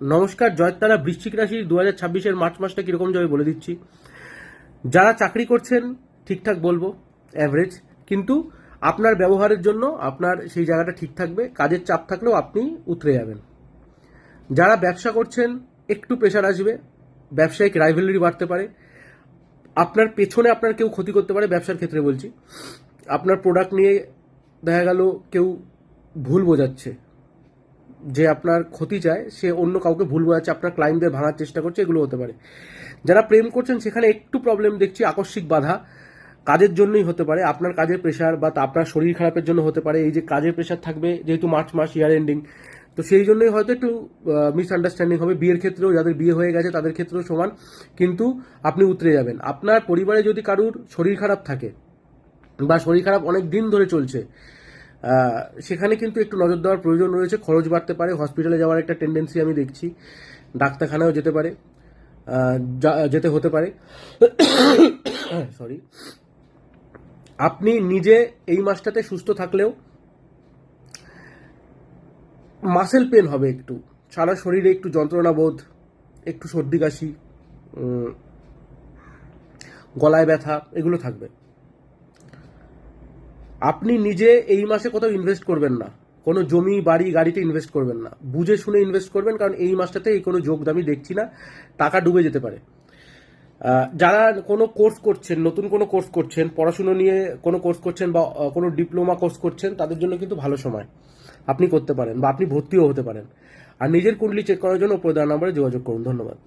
নমস্কার, জয়তারা। বৃশ্চিক রাশির 2026-এর মার্চ মাসটা কিরকম যাবে বলে দিচ্ছি। যারা চাকরি করছেন ঠিকঠাক বলবো, অ্যাভারেজ, কিন্তু আপনার ব্যবহারের জন্য আপনার সেই জায়গাটা ঠিক থাকবে। কাজের চাপ থাকলেও আপনি উতরে যাবেন। যারা ব্যবসা করছেন একটু প্রেশার আসবে, ব্যবসায়িক রাইভেলরি বাড়তে পারে, আপনার পেছনে আপনার কেউ ক্ষতি করতে পারে। ব্যবসার ক্ষেত্রে বলছি, আপনার প্রোডাক্ট নিয়ে দেখা গেল কেউ ভুল বোঝাচ্ছে, যে আপনার ক্ষতি চায় সে অন্য কাউকে ভুল বোঝাচ্ছে, আপনার ক্লায়েন্টদের ভাঙার চেষ্টা করছে, এগুলো হতে পারে। যারা প্রেম করছেন সেখানে একটু প্রবলেম দেখছি, আকস্মিক বাধা কাজের জন্যই হতে পারে, আপনার কাজের প্রেশার বা আপনার শরীর খারাপের জন্য হতে পারে। এই যে কাজের প্রেশার থাকবে, যেহেতু মার্চ মাস ইয়ার এন্ডিং, তো সেই জন্যই হয়তো একটু মিসআন্ডারস্ট্যান্ডিং হবে। বিয়ের ক্ষেত্রেও যাদের বিয়ে হয়ে গেছে তাদের ক্ষেত্রেও সমান, কিন্তু আপনি উতরে যাবেন। আপনার পরিবারে যদি কারুর শরীর খারাপ থাকে বা শরীর খারাপ অনেক দিন ধরে চলছে, সেখানে কিন্তু একটু নজর দেওয়ার প্রয়োজন রয়েছে। খরচ বাড়তে পারে, হসপিটালে যাওয়ার একটা টেন্ডেন্সি আমি দেখছি, ডাক্তারখানাও যেতে পারে, যেতে হতে পারে। সরি। আপনি নিজে এই মাসটাতে সুস্থ থাকলেও মাসেল পেন হবে, একটু সারা শরীরে একটু যন্ত্রণা বোধ, একটু সর্দি কাশি, গলায় ব্যথা, এগুলো থাকবে। আপনি নিজে এই মাসে কোথাও ইনভেস্ট করবেন না, কোনো জমি বাড়ি গাড়িতে ইনভেস্ট করবেন না, বুঝে শুনে ইনভেস্ট করবেন, কারণ এই মাসটাতে এই কোনো যোগ আমি দেখছি না, টাকা ডুবে যেতে পারে। যারা কোনো কোর্স করছেন, নতুন কোনো কোর্স করছেন, পড়াশুনো নিয়ে কোনো কোর্স করছেন বা কোনো ডিপ্লোমা কোর্স করছেন, তাদের জন্য কিন্তু ভালো সময়, আপনি করতে পারেন বা আপনি ভর্তিও হতে পারেন। আর নিজের কুণ্ডলি চেক করার জন্য উপরে দেওয়া নম্বরে যোগাযোগ করুন। ধন্যবাদ।